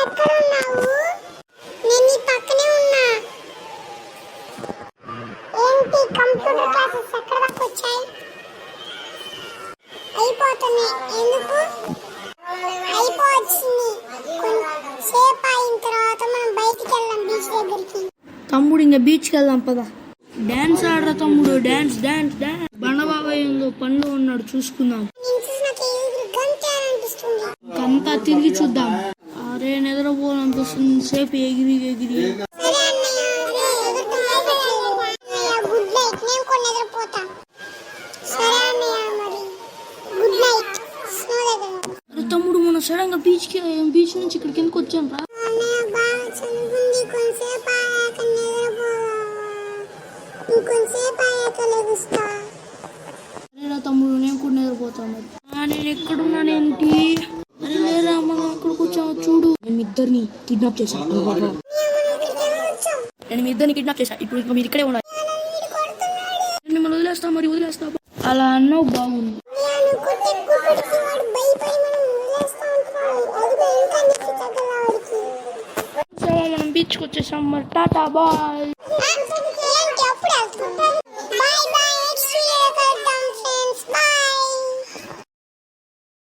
ఎక్కడ ఉన్నావు? నేను నీ పక్కనే ఉన్నా. ఏంటి కంప్యూటర్ క్లాసెస్ ఎక్కడ దాకా వచ్చాయి? అయిపోతున్నాయి. ఎందుకు అయిపోవచ్చింది? సేపు అయిన తర్వాత మనం బయటికి వెళ్దాం బీచ్ దగ్గరికి. తమ్ముడు ఇంకా బీచ్కి వెళ్దాం పద. డాన్స్ ఆడరా తమ్ముడు, డాన్స్ డాన్స్ డాన్స్. బండబాబాయ్ ఏందో పనిలో ఉన్నాడు, చూసుకుందాం. అంతా తిరిగి చూద్దాం. అరే నిద్రపోవాలనిపిస్తుంది సేపు ఎగిరి ఎగిరి. తమ్ముడు మన సడన్ గా బీచ్ నుంచి ఇక్కడికి ఎందుకు వచ్చాం రా? అరేరా తమ్ముడు నేను కూడా నిద్రపోతాను. నేను ఎక్కడున్నానేంటి? అరే లేరా మనం అక్కడికి వచ్చాము చూడు. నేను ఇద్దరిని కిడ్నాప్ చేశాను. నేను మీ ఇద్దరిని కిడ్నాప్ చేశాను. ఇప్పుడు మీరు ఇక్కడే ఉన్నారు. మిమ్మల్ని వదిలేస్తా, మరి వదిలేస్తా. అలా అన్నావు బాగుంది. మనం బీచ్కి వచ్చేసాం మరి. టాటా బాయ్.